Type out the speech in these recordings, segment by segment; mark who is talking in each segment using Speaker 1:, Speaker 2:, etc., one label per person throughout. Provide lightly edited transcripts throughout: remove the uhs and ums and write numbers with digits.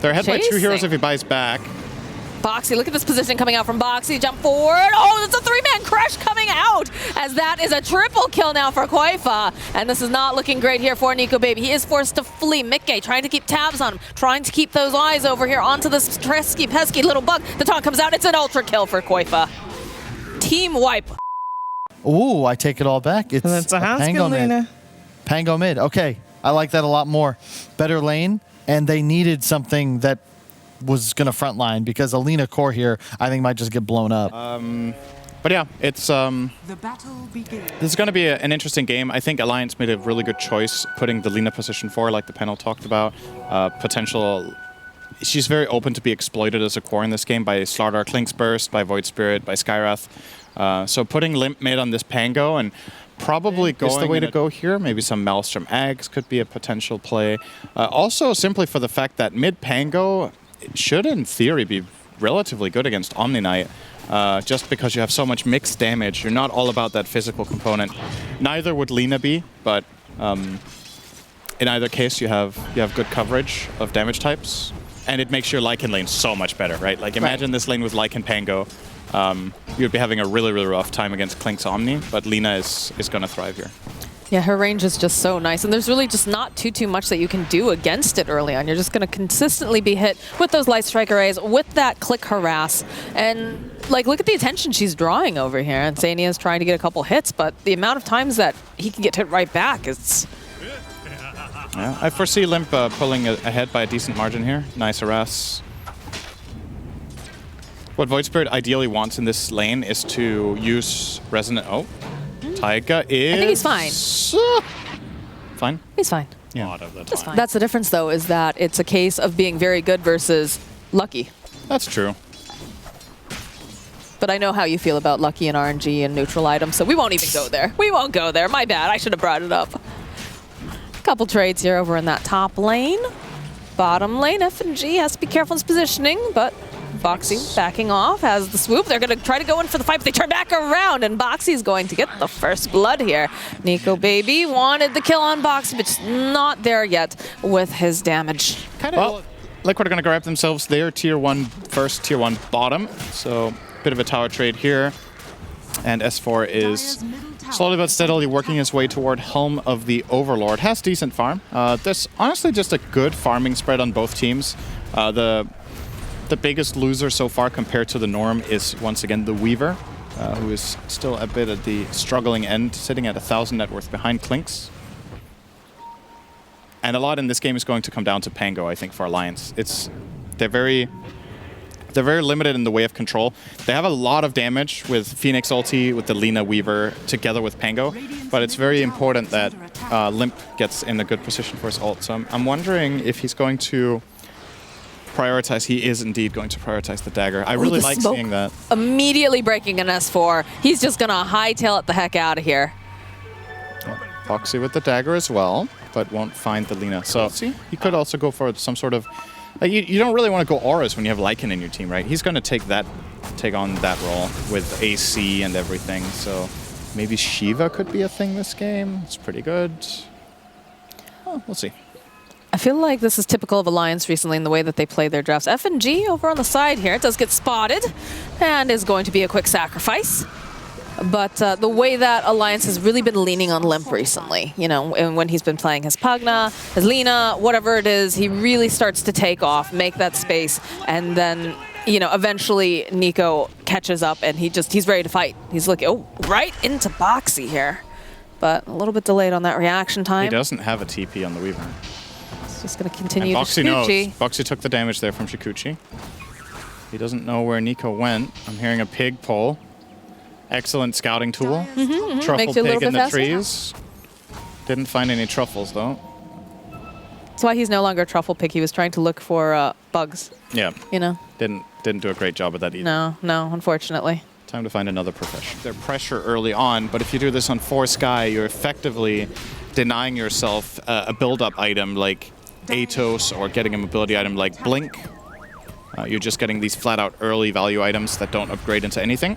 Speaker 1: They're ahead by 2 heroes if he buys back.
Speaker 2: Boxy, look at this position coming out from Boxy. Jump forward. Oh, it's a 3-man crush coming out, as that is a triple kill now for Qojqva. And this is not looking great here for Nico Baby. He is forced to flee. Mickey trying to keep tabs on him, trying to keep those eyes over here onto this pesky little bug. The taunt comes out. It's an ultra kill for Qojqva. Team wipe.
Speaker 3: Ooh, I take it all back. It's
Speaker 4: a
Speaker 3: Pango mid. Pango mid. Okay, I like that a lot more. Better lane, and they needed something that was going to frontline, because Alina core here, I think, might just get blown up.
Speaker 1: But yeah, it's the battle begins. This is going to be an interesting game. I think Alliance made a really good choice putting the Lina position 4, like the panel talked about. Potential. She's very open to be exploited as a core in this game by Slardar, Clinkz Burst, by Void Spirit, by Skyrath. So putting Limp mid on this Pango and probably going the way to go here. Maybe some Maelstrom Eggs could be a potential play. Also, simply for the fact that mid Pango should, in theory, be relatively good against Omni Knight. Just because you have so much mixed damage. You're not all about that physical component. Neither would Lina be, but in either case, you have good coverage of damage types. And it makes your Lycan lane so much better, right? Like, imagine this lane with Lycan Pango. You'd be having a really, really rough time against Clinkz Omni, but Lina is going to thrive here.
Speaker 2: Yeah, her range is just so nice, and there's really just not too much that you can do against it early on. You're just going to consistently be hit with those light strike arrays, with that click harass, and like, look at the attention she's drawing over here. And Zania is trying to get a couple hits, but the amount of times that he can get hit right back is...
Speaker 1: Yeah, I foresee Limp pulling ahead by a decent margin here. Nice harass. What Void Spirit ideally wants in this lane is to use Resonant... Oh. Taiga is...
Speaker 2: I think he's fine.
Speaker 1: Fine?
Speaker 2: He's fine.
Speaker 1: Yeah.
Speaker 2: That's fine. That's the difference, though, is that it's a case of being very good versus lucky.
Speaker 1: That's true.
Speaker 2: But I know how you feel about lucky and RNG and neutral items, so we won't even go there. We won't go there. My bad. I should have brought it up. Couple trades here over in that top lane. Bottom lane, F&G has to be careful in his positioning, but Boxy backing off, has the swoop. They're going to try to go in for the fight, but they turn back around, and Boxy's going to get the first blood here. Nico Baby wanted the kill on Boxy, but just not there yet with his damage.
Speaker 1: Well, Liquid are going to grab themselves their tier 1 first, tier 1 bottom. So, bit of a tower trade here. And S4 is slowly but steadily working his way toward Helm of the Overlord. Has decent farm. There's honestly just a good farming spread on both teams. The biggest loser so far compared to the norm is, once again, the Weaver, who is still a bit at the struggling end, sitting at 1,000 net worth behind Clinkz. And a lot in this game is going to come down to Pango, I think, for Alliance. They're very limited in the way of control. They have a lot of damage with Phoenix ulti, with the Lina Weaver, together with Pango. But it's very important that Limp gets in a good position for his ult. So I'm wondering if he's going to prioritize. He is indeed going to prioritize the dagger. I really like seeing that.
Speaker 2: Immediately breaking an S4. He's just going to hightail it the heck out of here.
Speaker 1: Boxy with the dagger as well, but won't find the Lina. So he could also go for some sort of... you don't really want to go auras when you have Lycan in your team, right? He's going to take on that role with AC and everything. So maybe Shiva could be a thing this game. It's pretty good. Oh, we'll see.
Speaker 2: I feel like this is typical of Alliance recently in the way that they play their drafts. F&G over on the side here. It does get spotted and is going to be a quick sacrifice. But the way that Alliance has really been leaning on Limp recently, you know, and when he's been playing his Pugna, his Lina, whatever it is, he really starts to take off, make that space, and then, you know, eventually Nico catches up and he's ready to fight. He's looking, right into Boxy here. But a little bit delayed on that reaction time.
Speaker 1: He doesn't have a TP on the Weaver.
Speaker 2: It's just going to continue
Speaker 1: and
Speaker 2: to
Speaker 1: Boxy knows.
Speaker 2: Shikuchi.
Speaker 1: Boxy took the damage there from Shikuchi. He doesn't know where Nico went. I'm hearing a pig pull. Excellent scouting tool. Truffle pig in the trees. Didn't find any truffles, though.
Speaker 2: That's why he's no longer a truffle pig. He was trying to look for bugs.
Speaker 1: Yeah.
Speaker 2: You know?
Speaker 1: Didn't do a great job at that either.
Speaker 2: No, unfortunately.
Speaker 1: Time to find another profession. Their pressure early on, but if you do this on 4 Sky, you're effectively denying yourself a build-up item like Atos or getting a mobility item like Blink. You're just getting these flat-out early value items that don't upgrade into anything.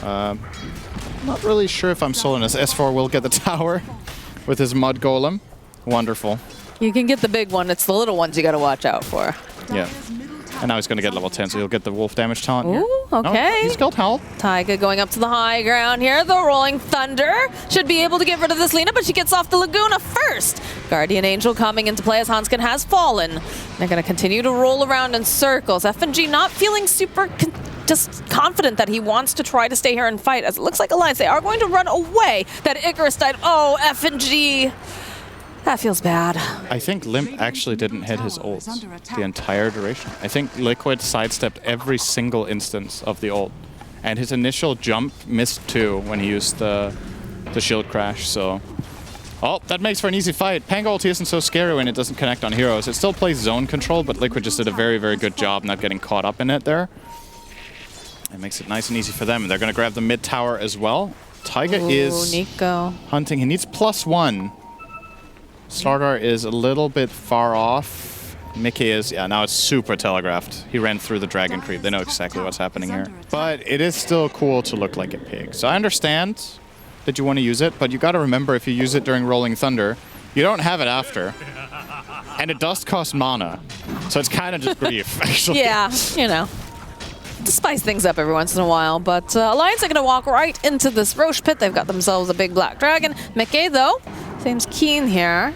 Speaker 1: Not really sure if I'm sold on this. S4 will get the tower with his Mud Golem. Wonderful.
Speaker 2: You can get the big one. It's the little ones you got to watch out for.
Speaker 1: Yeah. And now he's going to get level 10, so he'll get the wolf damage talent here.
Speaker 2: Ooh, okay.
Speaker 1: No, he's killed Hal.
Speaker 2: Taiga going up to the high ground here. The Rolling Thunder should be able to get rid of this Lina, but she gets off the Laguna first. Guardian Angel coming into play as Hanskin has fallen. They're going to continue to roll around in circles. FNG not feeling super just confident that he wants to try to stay here and fight, as it looks like Alliance, they are going to run away. That Icarus died. Oh, FNG. That feels bad.
Speaker 1: I think Limp actually didn't hit his ult the entire duration. I think Liquid sidestepped every single instance of the ult. And his initial jump missed too when he used the shield crash, so... Oh, that makes for an easy fight. Pango ulti isn't so scary when it doesn't connect on heroes. It still plays zone control, but Liquid just did a very, very good job not getting caught up in it there. It makes it nice and easy for them. They're going to grab the mid tower as well. Taiga is
Speaker 2: Nico
Speaker 1: hunting. He needs +1. Slardar is a little bit far off. Mickey is, yeah, now it's super telegraphed. He ran through the dragon creep. They know exactly what's happening here. But it is still cool to look like a pig. So I understand that you want to use it, but you got to remember if you use it during Rolling Thunder, you don't have it after. And it does cost mana. So it's kind of just grief, actually.
Speaker 2: Yeah, you know. To spice things up every once in a while, but Alliance are going to walk right into this Rosh pit. They've got themselves a big black dragon. Mickey, though, seems keen here.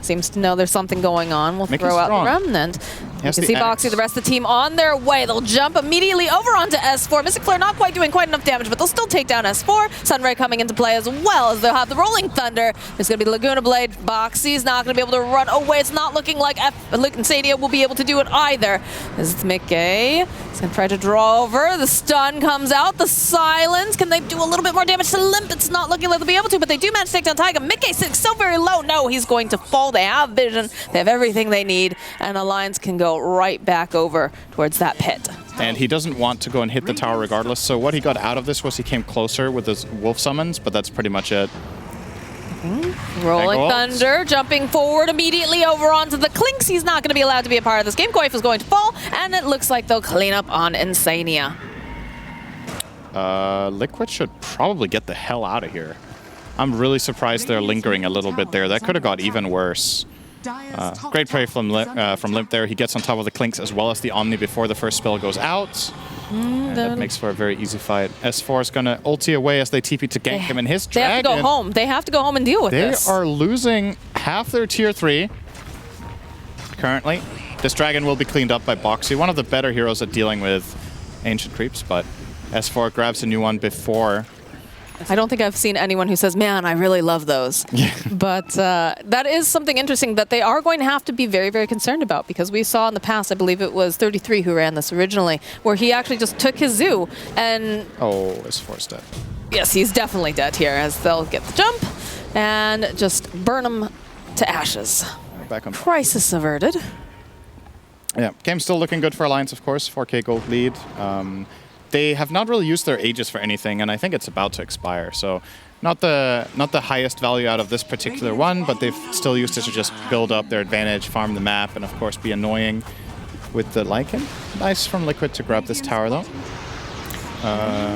Speaker 2: Seems to know there's something going on. We'll throw out the remnant. You can see Boxy, the rest of the team on their way. They'll jump immediately over onto S4. Mystic Flare not quite doing quite enough damage, but they'll still take down S4. Sunray coming into play as well, as they'll have the Rolling Thunder. There's going to be the Laguna Blade. Boxy's not going to be able to run away. It's not looking like Sadia will be able to do it either. This is Mickey. He's going to try to draw over. The stun comes out. The silence. Can they do a little bit more damage to Limp? It's not looking like they'll be able to, but they do manage to take down Taiga. Mickey sitting so very low. No, he's going to fall. They have vision. They have everything they need, and Alliance can go right back over towards that pit.
Speaker 1: And he doesn't want to go and hit the tower regardless, so what he got out of this was he came closer with his wolf summons, but that's pretty much it.
Speaker 2: Rolling Thunder jumping forward immediately over onto the Clinkz. He's not going to be allowed to be a part of this game. Qojqva is going to fall, and it looks like they'll clean up on Insania.
Speaker 1: Liquid should probably get the hell out of here. I'm really surprised they're lingering a little bit there. That could have got even worse. Great play from Limp there. He gets on top of the Clinkz as well as the Omni before the first spell goes out. And that makes for a very easy fight. S4 is going to ulti away as they TP to gank him and his dragon.
Speaker 2: They have to go home. They have to go home and deal with this.
Speaker 1: They are losing half their tier 3 currently. This dragon will be cleaned up by Boxy, one of the better heroes at dealing with ancient creeps, but S4 grabs a new one before.
Speaker 2: I don't think I've seen anyone who says, man, I really love those.
Speaker 1: Yeah.
Speaker 2: But that is something interesting that they are going to have to be very, very concerned about, because we saw in the past, I believe it was 33 who ran this originally, where he actually just took his zoo and...
Speaker 1: Oh, S4's dead.
Speaker 2: Yes, he's definitely dead here, as they'll get the jump and just burn him to ashes.
Speaker 1: Back on.
Speaker 2: Crisis averted.
Speaker 1: Yeah, game's still looking good for Alliance, of course. 4K gold lead. They have not really used their Aegis for anything, and I think it's about to expire. So, not the highest value out of this particular one, but they've still used it to just build up their advantage, farm the map, and of course be annoying with the Lycan. Nice from Liquid to grab this tower, though.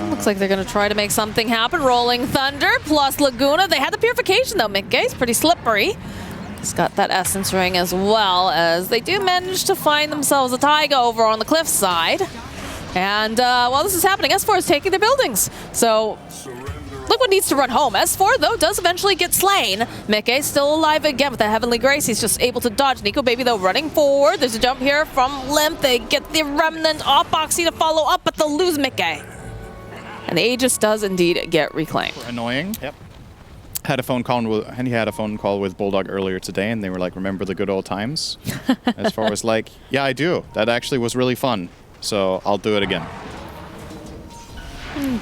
Speaker 2: Looks like they're going to try to make something happen. Rolling Thunder plus Laguna. They had the Purification, though. Mickey's pretty slippery. He's got that Essence Ring as well, as they do manage to find themselves a Taiga over on the cliff side. And while this is happening, S4 is taking their buildings. So Liquid needs to run home. S4, though, does eventually get slain. Mickey's still alive again with that Heavenly Grace. He's just able to dodge. Nico Baby, though, running forward. There's a jump here from Limp. They get the Remnant off Boxy to follow up, but they'll lose Mickey. And the Aegis does indeed get reclaimed.
Speaker 1: Annoying. Yep. Had a phone call with Bulldog earlier today, and they were like, remember the good old times? S4 was like, yeah, I do. That actually was really fun. So I'll do it again.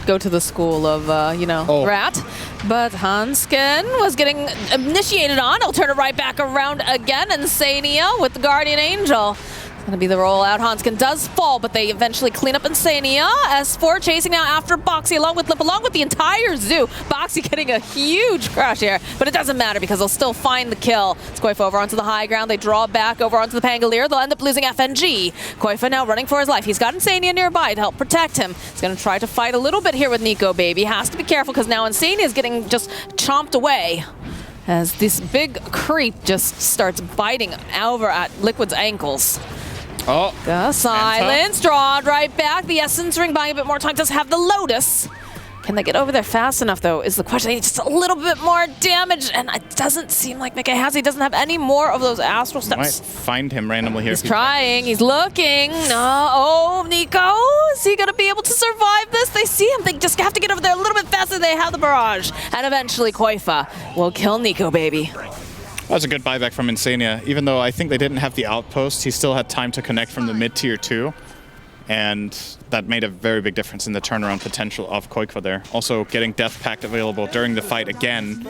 Speaker 2: Go to the school of, Rat. But Hanskin was getting initiated on. He'll turn it right back around again. And Insania with the Guardian Angel. It's going to be the rollout. Hanskin does fall, but they eventually clean up Insania. S4 chasing now after Boxy along with Limp, along with the entire zoo. Boxy getting a huge crush here, but it doesn't matter because they'll still find the kill. It's Qojqva over onto the high ground. They draw back over onto the Pangolier. They'll end up losing FNG. Qojqva now running for his life. He's got Insania nearby to help protect him. He's going to try to fight a little bit here with Nico Baby. Has to be careful because now Insania is getting just chomped away. as this big creep just starts biting over at Liquid's ankles.
Speaker 1: Oh,
Speaker 2: The silence, drawn right back. The Essence Ring buying a bit more time, does have the Lotus. Can they get over there fast enough, though, is the question. They need just a little bit more damage, and it doesn't seem like Mickey has. He doesn't have any more of those Astral Steps.
Speaker 1: Might find him randomly here.
Speaker 2: He's trying, he's looking. Oh, Nico, is he gonna be able to survive this? They see him, they just have to get over there a little bit faster. They have the barrage, and eventually Qojqva will kill Nico, baby.
Speaker 1: That was a good buyback from Insania. Even though I think they didn't have the outpost, he still had time to connect from the mid-tier 2. And that made a very big difference in the turnaround potential of Qojqva there. Also, getting Death Pact available during the fight again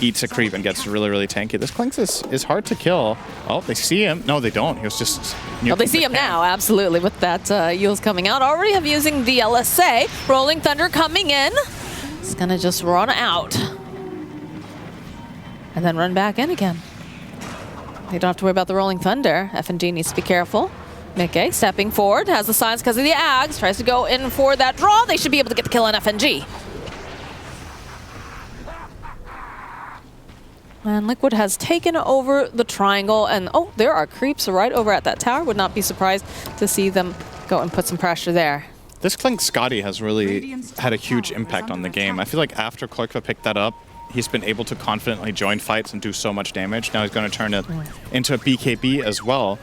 Speaker 1: eats a creep and gets really, really tanky. This Clinkz is hard to kill. Oh, they see him. No, they don't. He was just...
Speaker 2: Oh, they see him now, absolutely, with that Yule's coming out. Already have using the LSA. Rolling Thunder coming in. It's gonna just run out. And then run back in again. They don't have to worry about the Rolling Thunder. FNG needs to be careful. Mickey stepping forward, has the silence because of the Ags, tries to go in for that draw. They should be able to get the kill on FNG. And Liquid has taken over the triangle, and oh, there are creeps right over at that tower. Would not be surprised to see them go and put some pressure there.
Speaker 1: This Clinkz Scotty has really had a huge impact on the game. I feel like after Qojqva picked that up, he's been able to confidently join fights and do so much damage. Now he's going to turn it into a BKB as well.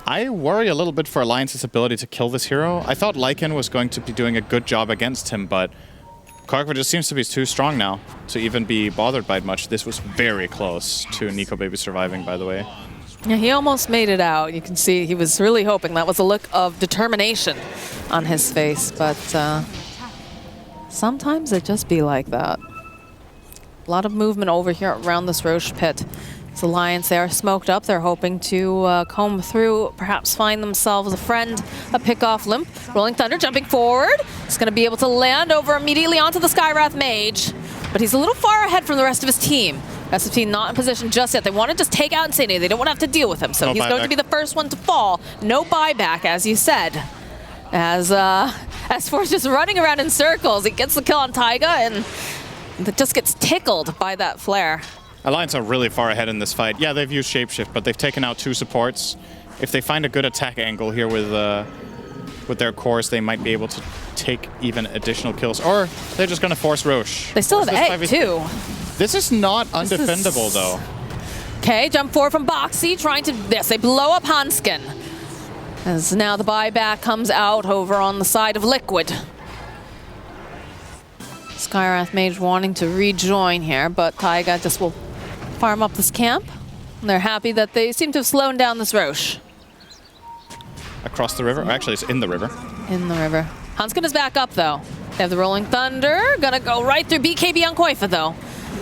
Speaker 1: I worry a little bit for Alliance's ability to kill this hero. I thought Lycan was going to be doing a good job against him, but Qojqva just seems to be too strong now to even be bothered by it much. This was very close to Nico Baby surviving, by the way.
Speaker 2: Yeah, he almost made it out. You can see he was really hoping. That was a look of determination on his face, but sometimes it just be like that. A lot of movement over here around this Rosh pit. This Alliance, they are smoked up. They're hoping to comb through, perhaps find themselves a friend, a pick-off limp. Rolling Thunder jumping forward. He's going to be able to land over immediately onto the Skywrath Mage, but he's a little far ahead from the rest of his team. Rest of the team not in position just yet. They want to just take out Insania. They don't want to have to deal with him, so he's going to be the first one to fall. No buyback, as you said. As S4 is just running around in circles. He gets the kill on Taiga, and it just gets tickled by that flare.
Speaker 1: Alliance are really far ahead in this fight. Yeah, they've used Shapeshift, but they've taken out 2 supports. If they find a good attack angle here with their cores, they might be able to take even additional kills. Or they're just going to force Rosh.
Speaker 2: They still have egg, too.
Speaker 1: This is not undefendable, though.
Speaker 2: Okay, jump forward from Boxy, trying to... Yes, they blow up Hanskin. As now the buyback comes out over on the side of Liquid. Skywrath Mage wanting to rejoin here, but Taiga just will farm up this camp. And they're happy that they seem to have slowed down this Rosh.
Speaker 1: Across the river? Or actually, it's in the river.
Speaker 2: In the river. Hanskin is back up, though. They have the Rolling Thunder. Gonna go right through BKB on Qojqva, though.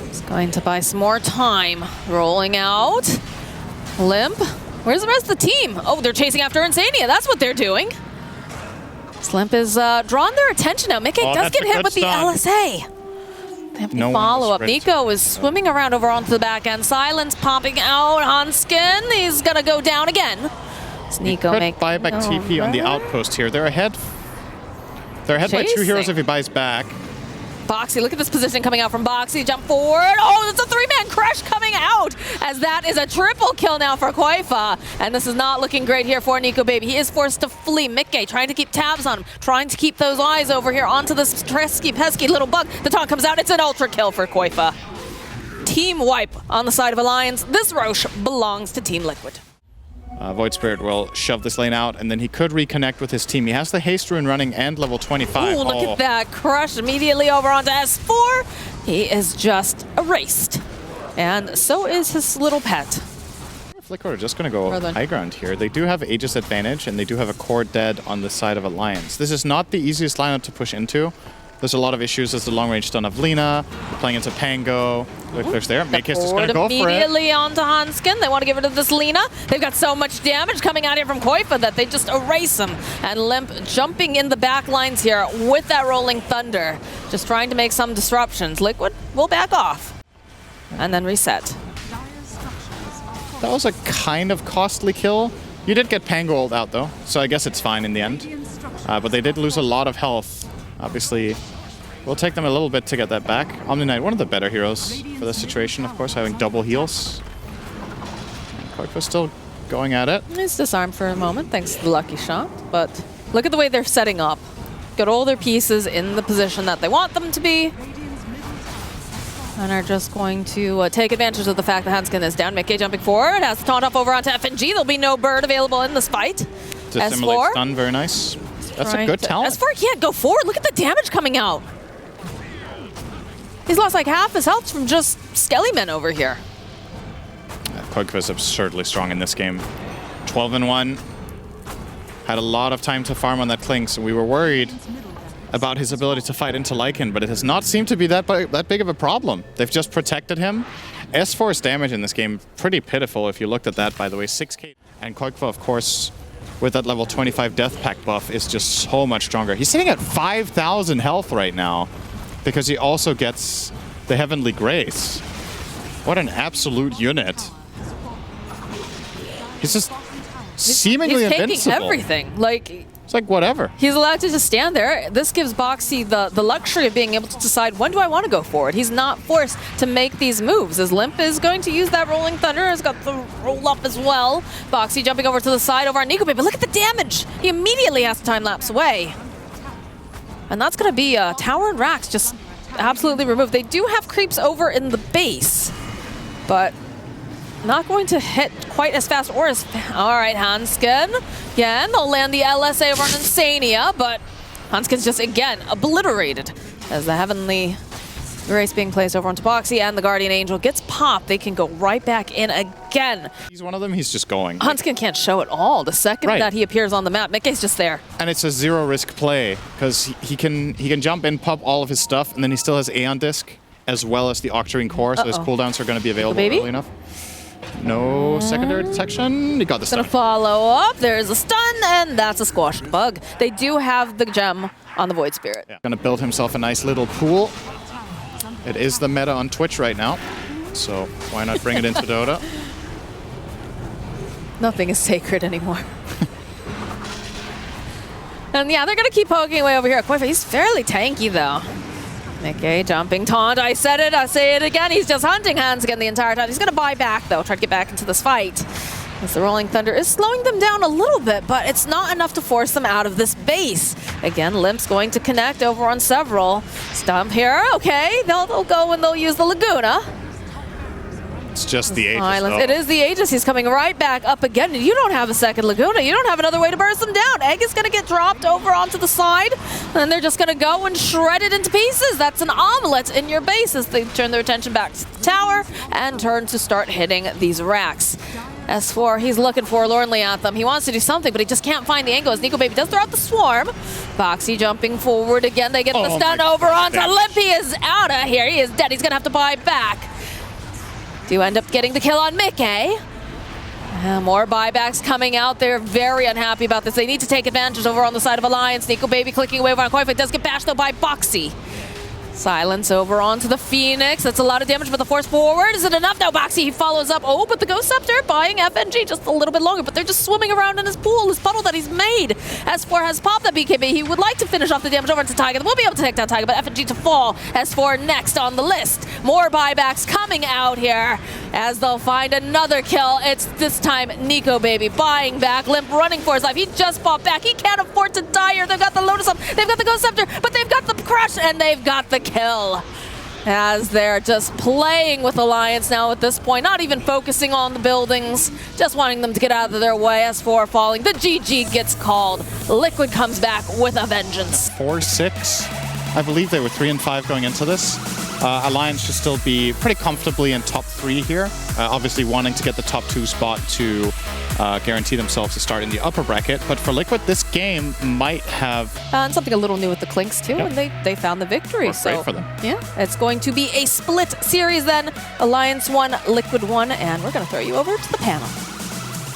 Speaker 2: It's going to buy some more time. Rolling out. Limp. Where's the rest of the team? Oh, they're chasing after Insania. That's what they're doing. Limp is drawing their attention now. Mickey does get hit with the LSA. They have the follow-up. Nico is swimming around over onto the back end. Silence popping out. Hanskin, he's going to go down again. Does Nico make
Speaker 1: buyback TP on the outpost here. They're ahead. They're ahead by 2 heroes if he buys back.
Speaker 2: Boxy, look at this position coming out from Boxy. Jump forward. Oh, it's a 3-man crush coming out, as that is a triple kill now for Qojqva. And this is not looking great here for Nico Baby. He is forced to flee. Mickey trying to keep tabs on him, trying to keep those eyes over here onto this pesky little bug. The taunt comes out. It's an ultra kill for Qojqva. Team wipe on the side of Alliance. This Rosh belongs to Team Liquid.
Speaker 1: Void Spirit will shove this lane out, and then he could reconnect with his team. He has the Haste Rune running and level 25.
Speaker 2: Ooh, look at that. Crush immediately over onto S4. He is just erased. And so is his little pet.
Speaker 1: Liquid are just going to go high ground here. They do have Aegis advantage, and they do have a core dead on the side of Alliance. This is not the easiest lineup to push into. There's a lot of issues as the long-range stun of Lina, playing into Pango. Look, there's there. Makist is going to go for it.
Speaker 2: Immediately onto Hanskin. They want to get rid of this Lina. They've got so much damage coming out here from Qojqva that they just erase him. And Limp jumping in the back lines here with that Rolling Thunder. Just trying to make some disruptions. Liquid will back off. And then reset.
Speaker 1: That was a kind of costly kill. You did get Pango ult out, though, so I guess it's fine in the end. But they did lose a lot of health. Obviously, Will take them a little bit to get that back. Omni Knight, one of the better heroes for this situation, of course, having double heals. Qojqva still going at it.
Speaker 2: He's disarmed for a moment, thanks to the lucky shot. But look at the way they're setting up. Got all their pieces in the position that they want them to be. And are just going to take advantage of the fact that Hanskin is down. Mickey jumping forward, has to taunt off over onto FNG. There'll be no bird available in this fight.
Speaker 1: Dissimulate stun, very nice. That's a good talent.
Speaker 2: S4 can't go forward. Look at the damage coming out. He's lost like half his health from just Skellymen over here.
Speaker 1: Qojqva is absurdly strong in this game. 12-1. Had a lot of time to farm on that Clinkz, and we were worried about his ability to fight into Lycan, but it has not seemed to be that big of a problem. They've just protected him. S4's damage in this game, pretty pitiful if you looked at that, by the way. 6k. And Qojqva, of course, with that level 25 Death Pact buff, is just so much stronger. He's sitting at 5,000 health right now because he also gets the Heavenly Grace. What an absolute unit. He's just seemingly invincible.
Speaker 2: He's taking everything. Like,
Speaker 1: it's like whatever.
Speaker 2: He's allowed to just stand there. This gives Boxy the luxury of being able to decide, when do I want to go forward? He's not forced to make these moves. As Limp is going to use that Rolling Thunder, has got the roll up as well. Boxy jumping over to the side over on Nico Baby. Look at the damage. He immediately has to time lapse away. And that's going to be Tower and Rax just absolutely removed. They do have creeps over in the base, but not going to hit quite as fast or as all right, Hanskin. Again, they'll land the LSA over on Insania, but Hanskin's just, again, obliterated as the Heavenly Grace being placed over onto Boxy, and the Guardian Angel gets popped. They can go right back in again.
Speaker 1: He's one of them, he's just going.
Speaker 2: Hanskin can't show at all. The second that he appears on the map, Mickey's just there.
Speaker 1: And it's a zero-risk play, because he can jump in, pop all of his stuff, and then he still has Aeon Disc, as well as the Octarine Core, so his cooldowns are going to be available early enough. No secondary detection. He got the stun.
Speaker 2: Gonna follow up. There's a stun, and that's a squashed bug. They do have the gem on the Void Spirit.
Speaker 1: Yeah. Gonna build himself a nice little pool. It is the meta on Twitch right now, so why not bring it into Dota?
Speaker 2: Nothing is sacred anymore. And yeah, they're gonna keep poking away over here at Qojqva. He's fairly tanky though. Mickey jumping taunt. I said it, I say it again. He's just hunting Hanskin the entire time. He's going to buy back, though, try to get back into this fight. As the Rolling Thunder is slowing them down a little bit, but it's not enough to force them out of this base. Again, Limp's going to connect over on several. Stump here. Okay, they'll go and they'll use the Laguna.
Speaker 1: It's just the Aegis,
Speaker 2: It is the Aegis. He's coming right back up again. You don't have a second Laguna. You don't have another way to burst them down. Egg is going to get dropped over onto the side, and they're just going to go and shred it into pieces. That's an omelet in your base as they turn their attention back to the tower and turn to start hitting these racks. S4, he's looking forlornly at them. He wants to do something, but he just can't find the angle as Nico Baby does throw out the swarm. Boxy jumping forward again. They get the stun over onto Limp. He is out of here. He is dead. He's going to have to buy back. Do end up getting the kill on Mickey. More buybacks coming out. They're very unhappy about this. They need to take advantage over on the side of Alliance. Nico Baby clicking away over on Qojqva. Does get bashed though by Boxy. Silence over onto the Phoenix. That's a lot of damage for the force forward. Is it enough? No, Boxy, he follows up. Oh, but the Ghost Scepter buying FNG just a little bit longer, but they're just swimming around in his pool, his puddle that he's made. S4 has popped that BKB. He would like to finish off the damage over to Tiger. They won't be able to take down Tiger, but FNG to fall. S4 next on the list. More buybacks coming out here as they'll find another kill. It's this time Nico Baby buying back. Limp running for his life. He just popped back. He can't afford to die here. They've got the Lotus up. They've got the Ghost Scepter, but they've got the Crush, and they've got the kill. As they're just playing with Alliance now at this point, not even focusing on the buildings, just wanting them to get out of their way. S4 falling, the GG gets called. Liquid comes back with a vengeance.
Speaker 1: 4-6. I believe they were 3-5 going into this. Alliance should still be pretty comfortably in top 3 here. Obviously wanting to get the top 2 spot to guarantee themselves to start in the upper bracket. But for Liquid, this game might have...
Speaker 2: and something a little new with the Clinkz too, and they found the victory.
Speaker 1: So great for them.
Speaker 2: Yeah, it's going to be a split series then. Alliance 1, Liquid 1, and we're going to throw you over to the panel.